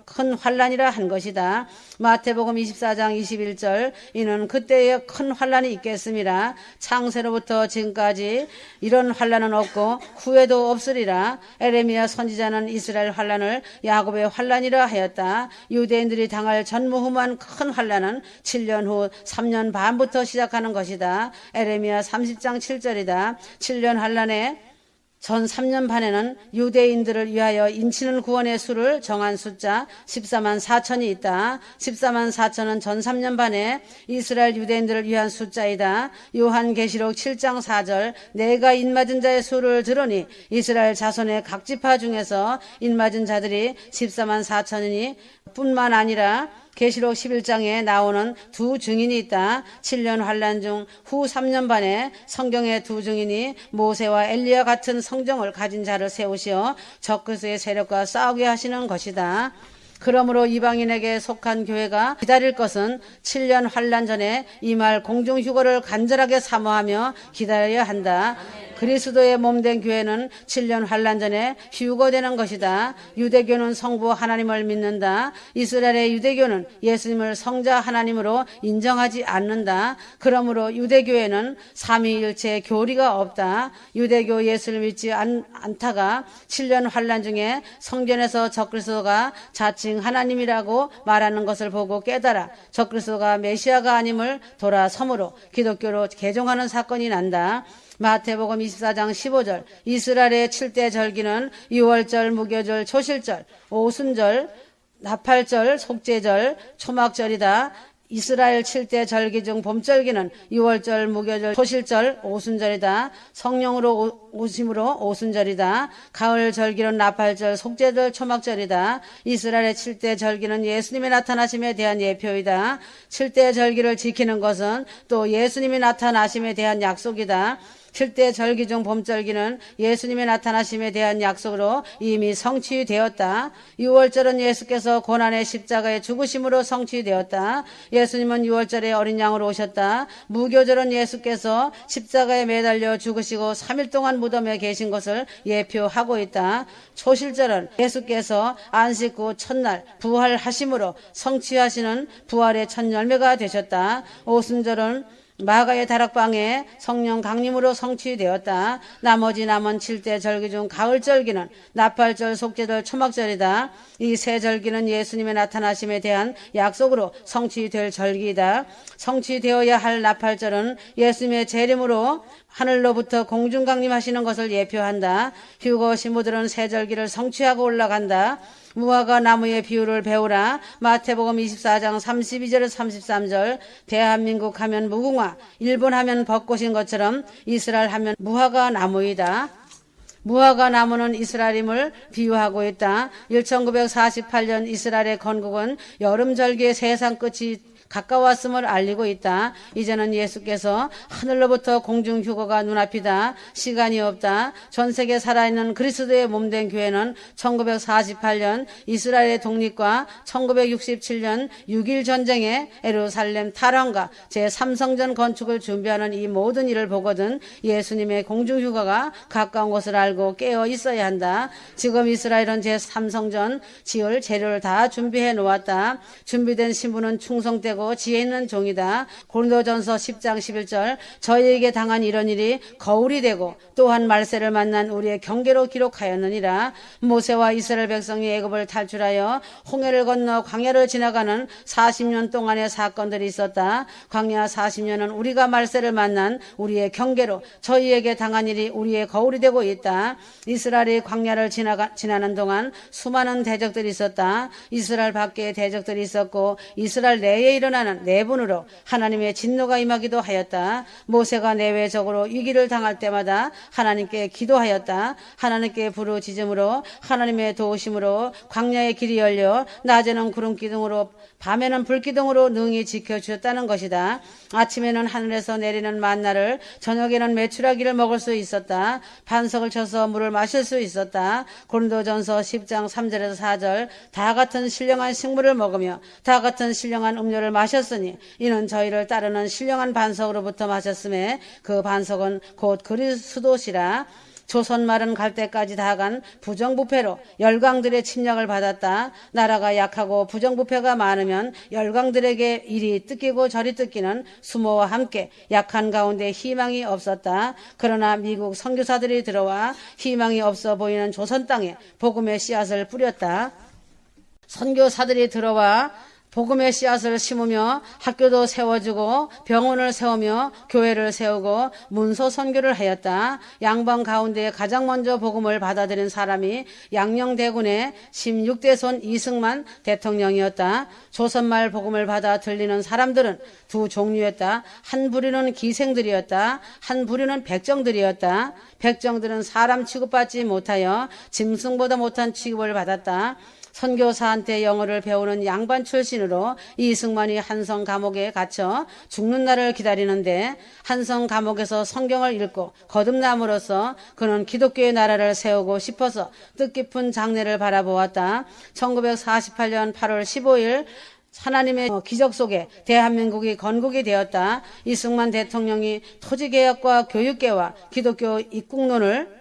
큰 환란이라 한 것이다. 마태복음 24장 21절 이는 그때에 큰 환란이 있겠음이라. 창세로부터 지금까지 이런 환란은 없고 후에도 없으리라. 에레미야 선지자는 이스라엘 환란을 야곱의 환란이라 하였다. 유대인들이 당할 전무후무한 큰 환란은 7년 후 3년 반부터 시작하는 것이다. 에레미야 30장 7절이다. 7년 환란에 전 3년 반에는 유대인들을 위하여 인치는 구원의 수를 정한 숫자 14만 4천이 있다. 14만 4천은 전 3년 반에 이스라엘 유대인들을 위한 숫자이다. 요한계시록 7장 4절 내가 인맞은 자의 수를 들으니 이스라엘 자손의 각 지파 중에서 인맞은 자들이 14만 4천이니 뿐만 아니라 계시록 11장에 나오는 두 증인이 있다. 7년 환란 중 후 3년 반에 성경의 두 증인이 모세와 엘리야 같은 성정을 가진 자를 세우시어 적그리스도의 세력과 싸우게 하시는 것이다. 그러므로 이방인에게 속한 교회가 기다릴 것은 7년 환란 전에 임할 공중휴거를 간절하게 사모하며 기다려야 한다. 그리스도의 몸된 교회는 7년 환란 전에 휴거되는 것이다. 유대교는 성부 하나님을 믿는다. 이스라엘의 유대교는 예수님을 성자 하나님으로 인정하지 않는다. 그러므로 유대교에는 삼위일체 교리가 없다. 유대교 예수를 믿지 않다가 7년 환란 중에 성전에서 적그리스도가 자칭 하나님이라고 말하는 것을 보고 깨달아 적그리스도가 메시아가 아님을 돌아섬으로 기독교로 개종하는 사건이 난다. 마태복음 24장 15절 이스라엘의 7대 절기는 유월절, 무교절, 초실절, 오순절, 나팔절, 속죄절, 초막절이다. 이스라엘 7대 절기 중 봄절기는 유월절, 무교절, 초실절, 오순절이다. 성령으로 오심으로 오순절이다. 가을 절기는 나팔절, 속죄절, 초막절이다. 이스라엘의 7대 절기는 예수님의 나타나심에 대한 예표이다. 7대 절기를 지키는 것은 또 예수님이 나타나심에 대한 약속이다. 7대 절기 중 봄절기는 예수님의 나타나심에 대한 약속으로 이미 성취되었다. 6월절은 예수께서 고난의 십자가에 죽으심으로 성취되었다. 예수님은 6월절에 어린 양으로 오셨다. 무교절은 예수께서 십자가에 매달려 죽으시고 3일 동안 무덤에 계신 것을 예표하고 있다. 초실절은 예수께서 안식 후 첫날 부활하심으로 성취하시는 부활의 첫 열매가 되셨다. 오순절은 마가의 다락방에 성령 강림으로 성취되었다. 나머지 남은 7대 절기 중 가을절기는 나팔절, 속죄절, 초막절이다. 이 세 절기는 예수님의 나타나심에 대한 약속으로 성취될 절기이다. 성취되어야 할 나팔절은 예수님의 재림으로 하늘로부터 공중 강림하시는 것을 예표한다. 휴거 신부들은 세 절기를 성취하고 올라간다. 무화과 나무의 비유를 배우라. 마태복음 24장 32절에서 33절. 대한민국 하면 무궁화, 일본 하면 벚꽃인 것처럼 이스라엘 하면 무화과 나무이다. 무화과 나무는 이스라엘임을 비유하고 있다. 1948년 이스라엘의 건국은 여름절기의 세상 끝이 가까웠음을 알리고 있다. 이제는 예수께서 하늘로부터 공중 휴거가 눈앞이다. 시간이 없다. 전 세계에 살아있는 그리스도의 몸된 교회는 1948년 이스라엘의 독립과 1967년 6.1 전쟁의 예루살렘 탈환과 제3성전 건축을 준비하는 이 모든 일을 보거든 예수님의 공중 휴거가 가까운 것을 알고 깨어 있어야 한다. 지금 이스라엘은 제3성전 지을 재료를 다 준비해 놓았다. 준비된 신부는 충성되고 지혜 있는 종이다. 고린도전서 10장 11절. 저희에게 당한 이런 일이 거울이 되고 또한 말세를 만난 우리의 경계로 기록하였느니라. 모세와 이스라엘 백성이 애굽을 탈출하여 홍해를 건너 광야를 지나가는 40년 동안의 사건들이 있었다. 광야 40년은 우리가 말세를 만난 우리의 경계로 저희에게 당한 일이 우리의 거울이 되고 있다. 이스라엘이 광야를 지나는 동안 수많은 대적들이 있었다. 이스라엘 밖에 대적들이 있었고 이스라엘 내에 일어나는 내분으로 하나님의 진노가 임하기도 하였다. 모세가 내외적으로 위기를 당할 때마다 하나님께 기도하였다. 하나님께 부르짖음으로 하나님의 도우심으로 광야의 길이 열려 낮에는 구름 기둥으로 밤에는 불기둥으로 능히 지켜주셨다는 것이다. 아침에는 하늘에서 내리는 만나를, 저녁에는 메추라기를 먹을 수 있었다. 반석을 쳐서 물을 마실 수 있었다. 고린도전서 10장 3절에서 4절. 다 같은 신령한 식물을 먹으며 다 같은 신령한 음료를 마셨으니 이는 저희를 따르는 신령한 반석으로부터 마셨음에 그 반석은 곧 그리스도시라. 조선말은 갈 때까지 다간 부정부패로 열강들의 침략을 받았다. 나라가 약하고 부정부패가 많으면 열강들에게 이리 뜯기고 저리 뜯기는 수모와 함께 약한 가운데 희망이 없었다. 그러나 미국 선교사들이 들어와 희망이 없어 보이는 조선 땅에 복음의 씨앗을 뿌렸다. 선교사들이 들어와 복음의 씨앗을 심으며 학교도 세워주고 병원을 세우며 교회를 세우고 문서 선교를 하였다. 양방 가운데 가장 먼저 복음을 받아들인 사람이 양녕대군의 16대손 이승만 대통령이었다. 조선말 복음을 받아 들리는 사람들은 두 종류였다. 한 부류는 기생들이었다. 한 부류는 백정들이었다. 백정들은 사람 취급받지 못하여 짐승보다 못한 취급을 받았다. 선교사한테 영어를 배우는 양반 출신으로 이승만이 한성 감옥에 갇혀 죽는 날을 기다리는데 한성 감옥에서 성경을 읽고 거듭남으로써 그는 기독교의 나라를 세우고 싶어서 뜻깊은 장래를 바라보았다. 1948년 8월 15일 하나님의 기적 속에 대한민국이 건국이 되었다. 이승만 대통령이 토지개혁과 교육계와 기독교 입국론을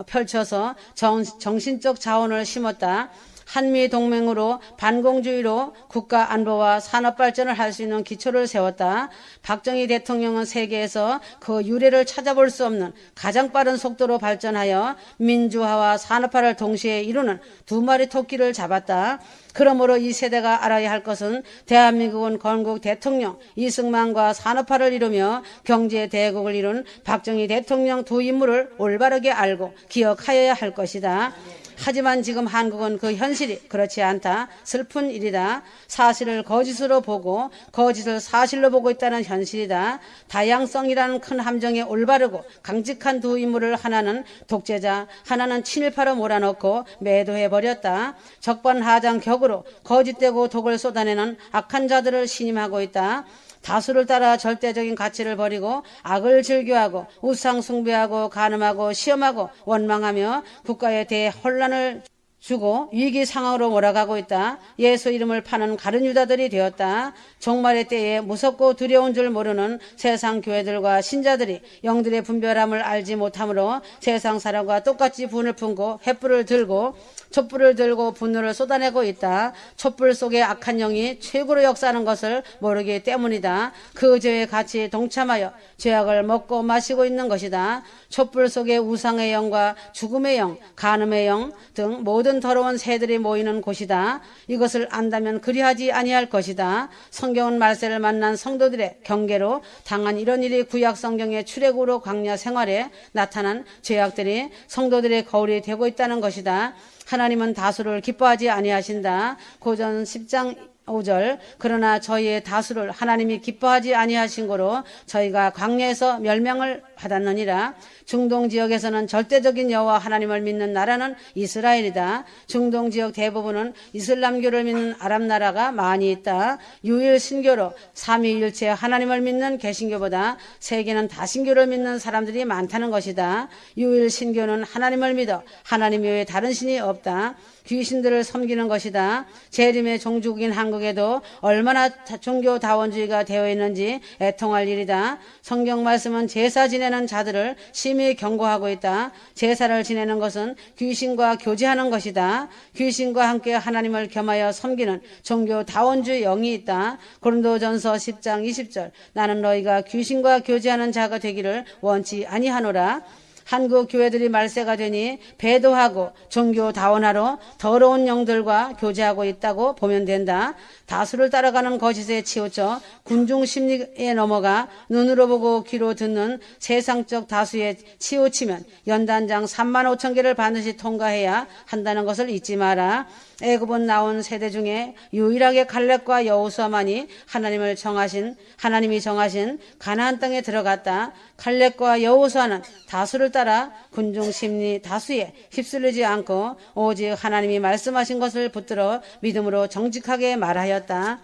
펼쳐서 정신적 자원을 심었다. 한미동맹으로 반공주의로 국가 안보와 산업 발전을 할 수 있는 기초를 세웠다. 박정희 대통령은 세계에서 그 유례를 찾아볼 수 없는 가장 빠른 속도로 발전하여 민주화와 산업화를 동시에 이루는 두 마리 토끼를 잡았다. 그러므로 이 세대가 알아야 할 것은 대한민국은 건국 대통령 이승만과 산업화를 이루며 경제 대국을 이룬 박정희 대통령 두 인물을 올바르게 알고 기억하여야 할 것이다. 하지만 지금 한국은 그 현실이 그렇지 않다. 슬픈 일이다. 사실을 거짓으로 보고 거짓을 사실로 보고 있다는 현실이다. 다양성이라는 큰 함정에 올바르고 강직한 두 인물을 하나는 독재자, 하나는 친일파로 몰아넣고 매도해버렸다. 적반하장격으로 거짓되고 독을 쏟아내는 악한 자들을 신임하고 있다. 다수를 따라 절대적인 가치를 버리고 악을 즐겨하고 우상 숭배하고 간음하고 시험하고 원망하며 국가에 대해 혼란을 주고 위기 상황으로 몰아가고 있다. 예수 이름을 파는 가룟 유다들이 되었다. 종말의 때에 무섭고 두려운 줄 모르는 세상 교회들과 신자들이 영들의 분별함을 알지 못하므로 세상 사람과 똑같이 분을 품고 횃불을 들고 촛불을 들고 분노를 쏟아내고 있다. 촛불 속에 악한 영이 최고로 역사하는 것을 모르기 때문이다. 그 죄에 같이 동참하여 죄악을 먹고 마시고 있는 것이다. 촛불 속에 우상의 영과 죽음의 영, 간음의 영 등 모든 더러운 새들이 모이는 곳이다. 이것을 안다면 그리하지 아니할 것이다. 성경은 말세를 만난 성도들의 경계로 당한 이런 일이 구약 성경의 출애굽으로 광야 생활에 나타난 죄악들이 성도들의 거울이 되고 있다는 것이다. 하나님은 다수를 기뻐하지 아니하신다. 고전 10장 5절 그러나 저희의 다수를 하나님이 기뻐하지 아니하신 거로 저희가 광야에서 멸망을 받았느니라. 중동 지역에서는 절대적인 여호와 하나님을 믿는 나라는 이스라엘이다. 중동 지역 대부분은 이슬람교를 믿는 아랍 나라가 많이 있다. 유일 신교로 삼위일체 하나님을 믿는 개신교보다 세계는 다신교를 믿는 사람들이 많다는 것이다. 유일 신교는 하나님을 믿어 하나님 외에 다른 신이 없다. 귀신들을 섬기는 것이다. 재림의 종주국인 한국에도 얼마나 종교다원주의가 되어 있는지 애통할 일이다. 성경 말씀은 제사 지내는 자들을 심히 경고하고 있다. 제사를 지내는 것은 귀신과 교제하는 것이다. 귀신과 함께 하나님을 겸하여 섬기는 종교다원주의 영이 있다. 고린도전서 10장 20절 나는 너희가 귀신과 교제하는 자가 되기를 원치 아니하노라. 한국 교회들이 말세가 되니 배도하고 종교다원하러 더러운 영들과 교제하고 있다고 보면 된다. 다수를 따라가는 거짓에 치우쳐 군중심리에 넘어가 눈으로 보고 귀로 듣는 세상적 다수에 치우치면 연단장 3만 5천 개를 반드시 통과해야 한다는 것을 잊지 마라. 애굽은 나온 세대 중에 유일하게 갈렙과 여호수아만이 하나님이 정하신 가나안 땅에 들어갔다. 갈렙과 여호수아는 다수를 따라 군중 심리 다수에 휩쓸리지 않고 오직 하나님이 말씀하신 것을 붙들어 믿음으로 정직하게 말하였다.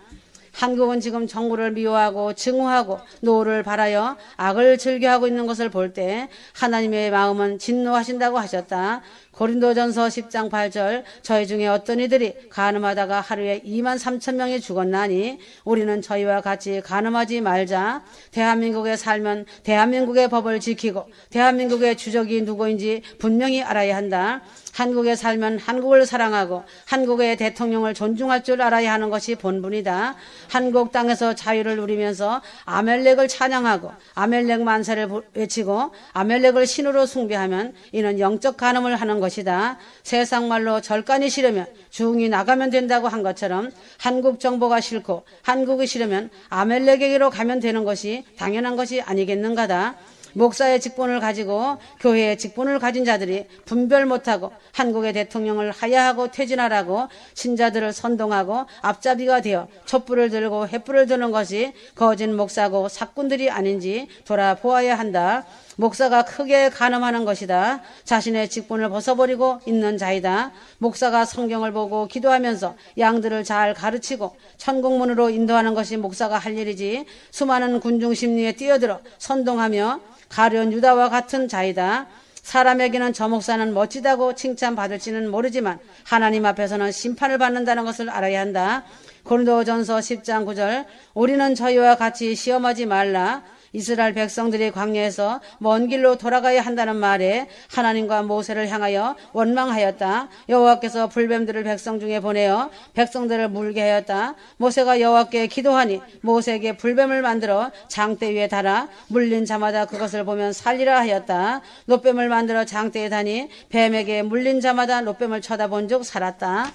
한국은 지금 정부를 미워하고 증오하고 노를 바라여 악을 즐겨하고 있는 것을 볼 때 하나님의 마음은 진노하신다고 하셨다. 고린도전서 10장 8절 저희 중에 어떤 이들이 간음하다가 하루에 2만 3천 명이 죽었나니 우리는 저희와 같이 간음하지 말자. 대한민국에 살면 대한민국의 법을 지키고 대한민국의 주적이 누구인지 분명히 알아야 한다. 한국에 살면 한국을 사랑하고 한국의 대통령을 존중할 줄 알아야 하는 것이 본분이다. 한국 땅에서 자유를 누리면서 아멜렉을 찬양하고 아멜렉 만세를 외치고 아멜렉을 신으로 숭배하면 이는 영적 간음을 하는 것이다. 세상 말로 절간이 싫으면 중이 나가면 된다고 한 것처럼 한국 정보가 싫고 한국이 싫으면 아멜렉에게로 가면 되는 것이 당연한 것이 아니겠는가다. 목사의 직분을 가지고 교회의 직분을 가진 자들이 분별 못하고 한국의 대통령을 하야하고 퇴진하라고 신자들을 선동하고 앞잡이가 되어 촛불을 들고 횃불을 드는 것이 거짓 목사고 사꾼들이 아닌지 돌아보아야 한다. 목사가 크게 간음하는 것이다. 자신의 직분을 벗어버리고 있는 자이다. 목사가 성경을 보고 기도하면서 양들을 잘 가르치고 천국문으로 인도하는 것이 목사가 할 일이지 수많은 군중 심리에 뛰어들어 선동하며 가룟 유다와 같은 자이다. 사람에게는 저 목사는 멋지다고 칭찬받을지는 모르지만 하나님 앞에서는 심판을 받는다는 것을 알아야 한다. 고린도전서 10장 9절 우리는 저희와 같이 시험하지 말라. 이스라엘 백성들이 광야에서 먼 길로 돌아가야 한다는 말에 하나님과 모세를 향하여 원망하였다. 여호와께서 불뱀들을 백성 중에 보내어 백성들을 물게 하였다. 모세가 여호와께 기도하니 모세에게 불뱀을 만들어 장대 위에 달아 물린 자마다 그것을 보면 살리라 하였다. 놋뱀을 만들어 장대에 다니 뱀에게 물린 자마다 놋뱀을 쳐다본 즉 살았다.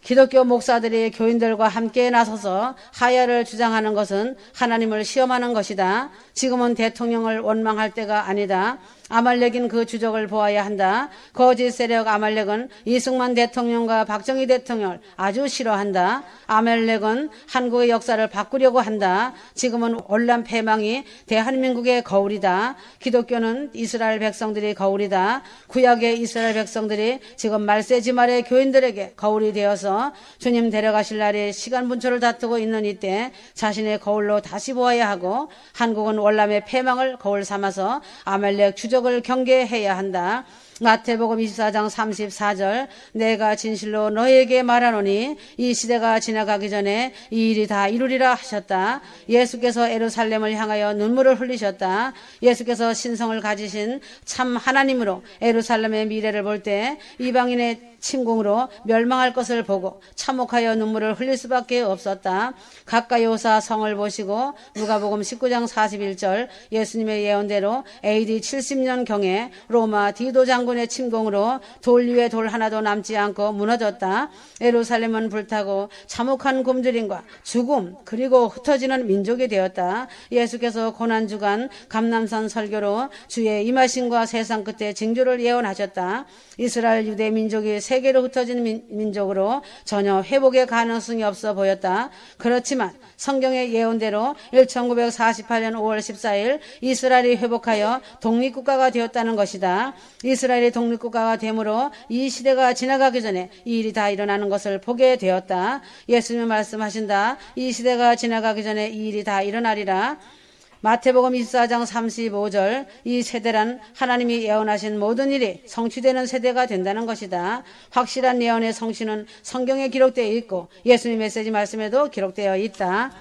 기독교 목사들이 교인들과 함께 나서서 하야를 주장하는 것은 하나님을 시험하는 것이다. 지금은 대통령을 원망할 때가 아니다. 아말렉인 그 주적을 보아야 한다. 거짓 세력 아말렉은 이승만 대통령과 박정희 대통령을 아주 싫어한다. 아말렉은 한국의 역사를 바꾸려고 한다. 지금은 온란 패망이 대한민국의 거울이다. 기독교는 이스라엘 백성들이 거울이다. 구약의 이스라엘 백성들이 지금 말세지말의 교인들에게 거울이 되어서 주님 데려가실 날에 시간 분초를 다투고 있는 이때 자신의 거울로 다시 보아야 하고, 한국은 월남의 패망을 거울 삼아서 아말렉 주적을 경계해야 한다. 마태복음 24장 34절, 내가 진실로 너에게 말하노니 이 시대가 지나가기 전에 이 일이 다 이루리라 하셨다. 예수께서 예루살렘을 향하여 눈물을 흘리셨다. 예수께서 신성을 가지신 참 하나님으로 예루살렘의 미래를 볼 때 이방인의 침공으로 멸망할 것을 보고 참혹하여 눈물을 흘릴 수밖에 없었다. 가까이 오사 성을 보시고 누가복음 19장 41절, 예수님의 예언대로 AD 70년경에 로마 디도 장군의 침공으로 돌 위에 돌 하나도 남지 않고 무너졌다. 예루살렘은 불타고 참혹한 굶주림과 죽음 그리고 흩어지는 민족이 되었다. 예수께서 고난주간 감람산 설교로 주의 임하심과 세상 끝에 징조를 예언하셨다. 이스라엘 유대 민족이 세계로 흩어진 민족으로 전혀 회복의 가능성이 없어 보였다. 그렇지만 성경의 예언대로 1948년 5월 14일 이스라엘이 회복하여 독립국가가 되었다는 것이다. 이스라엘이 독립국가가 되므로 이 시대가 지나가기 전에 이 일이 다 일어나는 것을 보게 되었다. 예수님이 말씀하신다. 이 시대가 지나가기 전에 이 일이 다 일어나리라. 마태복음 24장 35절, 이 세대란 하나님이 예언하신 모든 일이 성취되는 세대가 된다는 것이다. 확실한 예언의 성취는 성경에 기록되어 있고 예수님 메시지 말씀에도 기록되어 있다.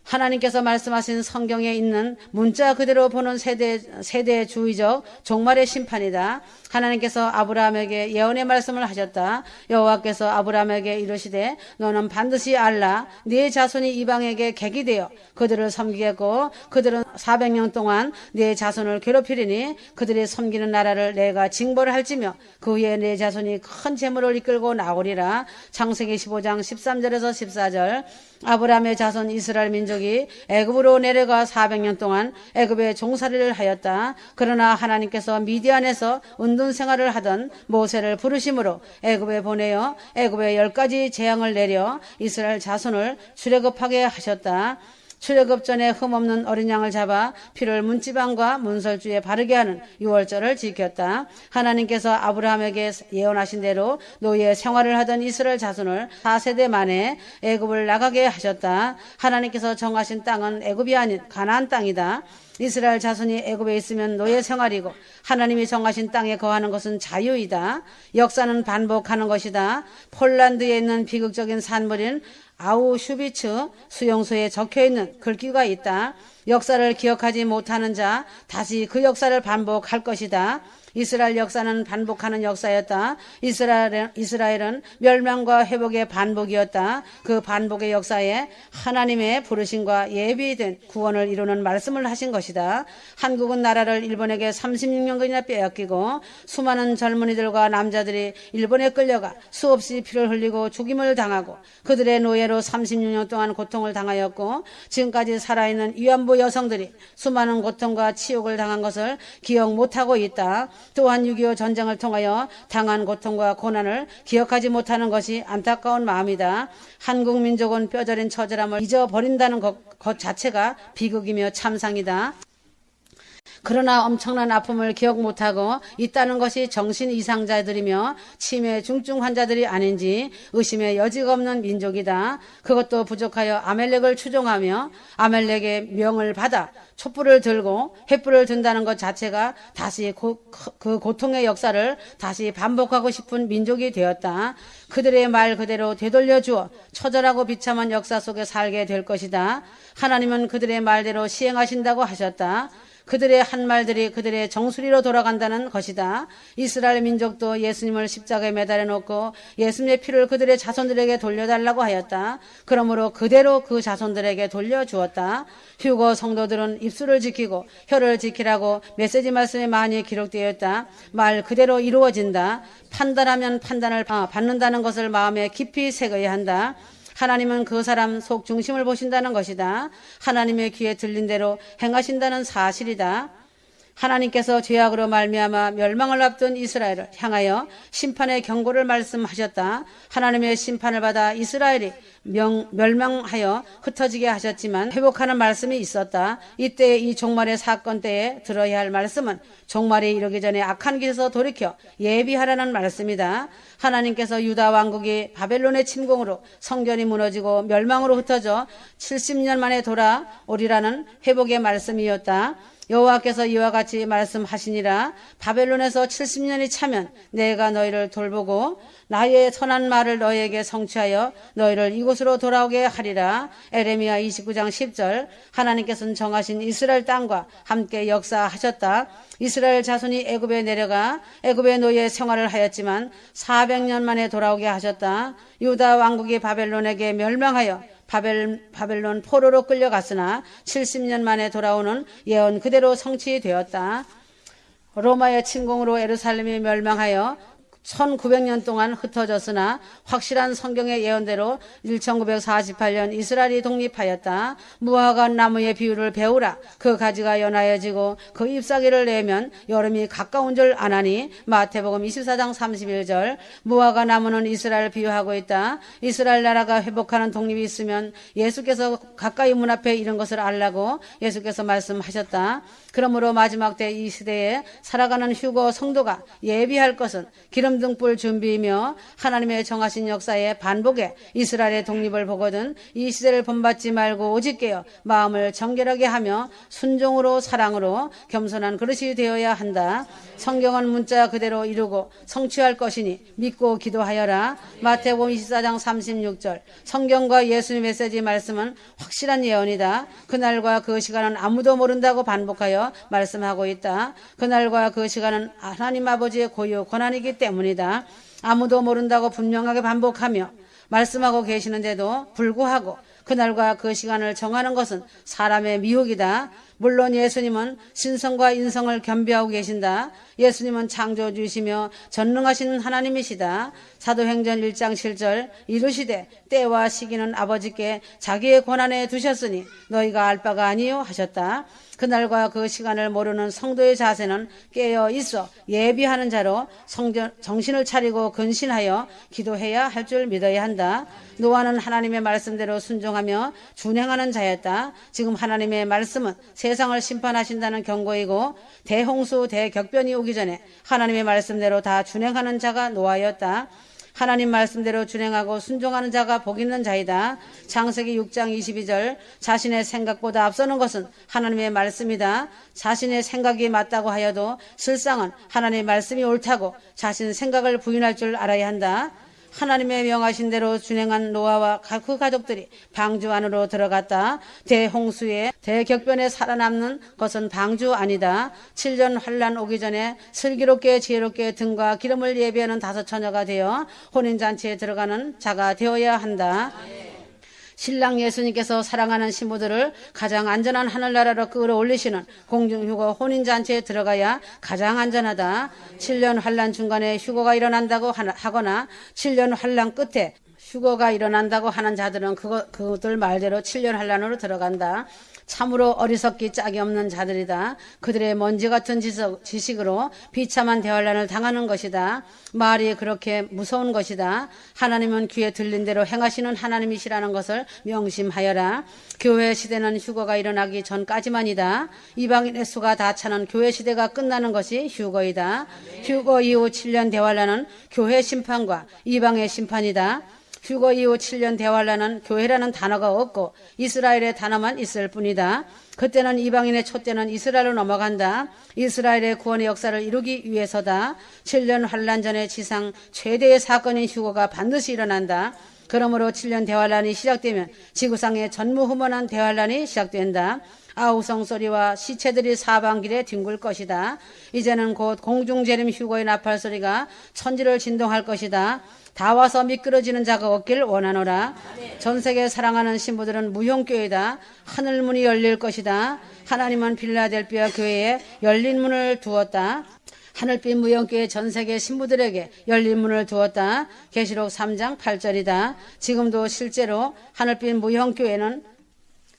하나님께서 말씀하신 성경에 있는 문자 그대로 보는 세대주의적 종말의 심판이다. 하나님께서 아브라함에게 예언의 말씀을 하셨다. 여호와께서 아브라함에게 이르시되 너는 반드시 알라. 네 자손이 이방에게 객이 되어 그들을 섬기겠고 그들은 400년 동안 네 자손을 괴롭히리니 그들이 섬기는 나라를 내가 징벌을 할지며 그 후에 네 자손이 큰 재물을 이끌고 나오리라. 창세기 15장 13절에서 14절. 아브라함의 자손 이스라엘 민족이 애굽으로 내려가 400년 동안 애굽의 종살이를 하였다. 그러나 하나님께서 미디안에서 은둔 생활을 하던 모세를 부르심으로 애굽에 보내어 애굽에 10가지 재앙을 내려 이스라엘 자손을 출애굽하게 하셨다. 출애굽 전에 흠없는 어린 양을 잡아 피를 문지방과 문설주에 바르게 하는 유월절을 지켰다. 하나님께서 아브라함에게 예언하신 대로 노예 생활을 하던 이스라엘 자손을 4세대 만에 애굽을 나가게 하셨다. 하나님께서 정하신 땅은 애굽이 아닌 가나안 땅이다. 이스라엘 자손이 애굽에 있으면 노예 생활이고 하나님이 정하신 땅에 거하는 것은 자유이다. 역사는 반복하는 것이다. 폴란드에 있는 비극적인 산물인 아우슈비츠 수용소에 적혀있는 글귀가 있다. 역사를 기억하지 못하는 자 다시 그 역사를 반복할 것이다. 이스라엘 역사는 반복하는 역사였다. 이스라엘은 멸망과 회복의 반복이었다. 그 반복의 역사에 하나님의 부르심과 예비된 구원을 이루는 말씀을 하신 것이다. 한국은 나라를 일본에게 36년간이나 빼앗기고 수많은 젊은이들과 남자들이 일본에 끌려가 수없이 피를 흘리고 죽임을 당하고 그들의 노예로 36년 동안 고통을 당하였고 지금까지 살아있는 위안부 여성들이 수많은 고통과 치욕을 당한 것을 기억 못하고 있다. 또한 6.25 전쟁을 통하여 당한 고통과 고난을 기억하지 못하는 것이 안타까운 마음이다. 한국 민족은 뼈저린 처절함을 잊어버린다는 것 자체가 비극이며 참상이다. 그러나 엄청난 아픔을 기억 못하고 있다는 것이 정신 이상자들이며 치매 중증 환자들이 아닌지 의심의 여지가 없는 민족이다. 그것도 부족하여 아멜렉을 추종하며 아멜렉의 명을 받아 촛불을 들고 횃불을 든다는 것 자체가 다시 그 고통의 역사를 다시 반복하고 싶은 민족이 되었다. 그들의 말 그대로 되돌려 주어 처절하고 비참한 역사 속에 살게 될 것이다. 하나님은 그들의 말대로 시행하신다고 하셨다. 그들의 한 말들이 그들의 정수리로 돌아간다는 것이다. 이스라엘 민족도 예수님을 십자가에 매달아 놓고 예수님의 피를 그들의 자손들에게 돌려달라고 하였다. 그러므로 그대로 그 자손들에게 돌려주었다. 휴거 성도들은 입술을 지키고 혀를 지키라고 메시지 말씀에 많이 기록되어 있다. 말 그대로 이루어진다. 판단하면 판단을 받는다는 것을 마음에 깊이 새겨야 한다. 하나님은 그 사람 속 중심을 보신다는 것이다. 하나님의 귀에 들린 대로 행하신다는 사실이다. 하나님께서 죄악으로 말미암아 멸망을 앞둔 이스라엘을 향하여 심판의 경고를 말씀하셨다. 하나님의 심판을 받아 이스라엘이 멸망하여 흩어지게 하셨지만 회복하는 말씀이 있었다. 이때 이 종말의 사건 때에 들어야 할 말씀은 종말이 이르기 전에 악한 길에서 돌이켜 예비하라는 말씀이다. 하나님께서 유다 왕국이 바벨론의 침공으로 성전이 무너지고 멸망으로 흩어져 70년 만에 돌아오리라는 회복의 말씀이었다. 여호와께서 이와 같이 말씀하시니라. 바벨론에서 70년이 차면 내가 너희를 돌보고 나의 선한 말을 너희에게 성취하여 너희를 이곳으로 돌아오게 하리라. 에레미야 29장 10절. 하나님께서는 정하신 이스라엘 땅과 함께 역사하셨다. 이스라엘 자손이 애굽에 내려가 애굽의 노예 생활을 하였지만 400년 만에 돌아오게 하셨다. 유다 왕국이 바벨론에게 멸망하여 바벨론 포로로 끌려갔으나 70년 만에 돌아오는 예언 그대로 성취되었다. 로마의 침공으로 예루살렘이 멸망하여 1900년 동안 흩어졌으나 확실한 성경의 예언대로 1948년 이스라엘이 독립하였다. 무화과 나무의 비유를 배우라. 그 가지가 연하여지고 그 잎사귀를 내면 여름이 가까운 줄 아나니. 마태복음 24장 31절. 무화과 나무는 이스라엘을 비유하고 있다. 이스라엘 나라가 회복하는 독립이 있으면 예수께서 가까이 문 앞에 이른 것을 알라고 예수께서 말씀하셨다. 그러므로 마지막 때 이 시대에 살아가는 휴거 성도가 예비할 것은 기름등불 준비이며 하나님의 정하신 역사의 반복에 이스라엘의 독립을 보거든 이 시대를 본받지 말고 오직 깨어 마음을 정결하게 하며 순종으로 사랑으로 겸손한 그릇이 되어야 한다. 성경은 문자 그대로 이루고 성취할 것이니 믿고 기도하여라. 마태복음 24장 36절. 성경과 예수의 메시지 말씀은 확실한 예언이다. 그날과 그 시간은 아무도 모른다고 반복하여 말씀하고 있다. 그날과 그 시간은 하나님 아버지의 고유 권한이기 때문이다. 아무도 모른다고 분명하게 반복하며 말씀하고 계시는데도 불구하고 그날과 그 시간을 정하는 것은 사람의 미혹이다. 물론 예수님은 신성과 인성을 겸비하고 계신다. 예수님은 창조주이시며 전능하신 하나님이시다. 사도행전 1장 7절. 이르시되 때와 시기는 아버지께 자기의 권한에 두셨으니 너희가 알 바가 아니요 하셨다. 그날과 그 시간을 모르는 성도의 자세는 깨어 있어 예비하는 자로 정신을 차리고 근신하여 기도해야 할 줄 믿어야 한다. 노아는 하나님의 말씀대로 순종하며 준행하는 자였다. 지금 하나님의 말씀은 세상을 심판하신다는 경고이고 대홍수 대격변이 오기 전에 하나님의 말씀대로 다 준행하는 자가 노아였다. 하나님 말씀대로 준행하고 순종하는 자가 복 있는 자이다. 창세기 6장 22절. 자신의 생각보다 앞서는 것은 하나님의 말씀이다. 자신의 생각이 맞다고 하여도 실상은 하나님의 말씀이 옳다고 자신 생각을 부인할 줄 알아야 한다. 하나님의 명하신 대로 준행한 노아와 그 가족들이 방주 안으로 들어갔다. 대홍수에 대격변에 살아남는 것은 방주 아니다. 7년 환란 오기 전에 슬기롭게 지혜롭게 등과 기름을 예비하는 5 처녀가 되어 혼인잔치에 들어가는 자가 되어야 한다. 신랑 예수님께서 사랑하는 신부들을 가장 안전한 하늘나라로 끌어올리시는 공중휴거 혼인잔치에 들어가야 가장 안전하다. 7년 환란 중간에 휴거가 일어난다고 하거나 7년 환란 끝에 휴거가 일어난다고 하는 자들은 그들 말대로 7년 환란으로 들어간다. 참으로 어리석기 짝이 없는 자들이다. 그들의 먼지 같은 지식으로 비참한 대환란을 당하는 것이다. 말이 그렇게 무서운 것이다. 하나님은 귀에 들린 대로 행하시는 하나님이시라는 것을 명심하여라. 교회 시대는 휴거가 일어나기 전까지만이다. 이방인의 수가 다 차는 교회 시대가 끝나는 것이 휴거이다. 휴거 이후 7년 대환란은 교회 심판과 이방의 심판이다. 휴거 이후 7년 대환란은 교회라는 단어가 없고 이스라엘의 단어만 있을 뿐이다. 그때는 이방인의 촛대는 이스라엘로 넘어간다. 이스라엘의 구원의 역사를 이루기 위해서다. 7년 환란 전에 지상 최대의 사건인 휴거가 반드시 일어난다. 그러므로 7년 대환란이 시작되면 지구상의 전무후무한 대환란이 시작된다. 아우성 소리와 시체들이 사방길에 뒹굴 것이다. 이제는 곧 공중재림 휴거의 나팔 소리가 천지를 진동할 것이다. 다 와서 미끄러지는 자가 없길 원하노라. 전세계 사랑하는 신부들은 무형교회다. 하늘문이 열릴 것이다. 하나님은 빌라델비아 교회에 열린 문을 두었다. 하늘빛 무형교회 전세계 신부들에게 열린 문을 두었다. 계시록 3장 8절이다. 지금도 실제로 하늘빛 무형교회는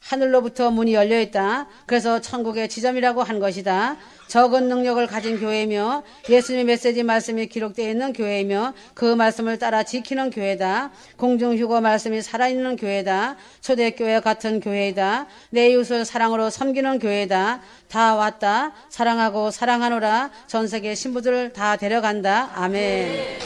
하늘로부터 문이 열려 있다. 그래서 천국의 지점이라고 한 것이다. 적은 능력을 가진 교회며 예수님의 메시지 말씀이 기록되어 있는 교회이며 그 말씀을 따라 지키는 교회다. 공중휴거 말씀이 살아있는 교회다. 초대교회 같은 교회이다. 내 이웃을 사랑으로 섬기는 교회다. 다 왔다. 사랑하고 사랑하노라. 전 세계 신부들 다 데려간다. 아멘.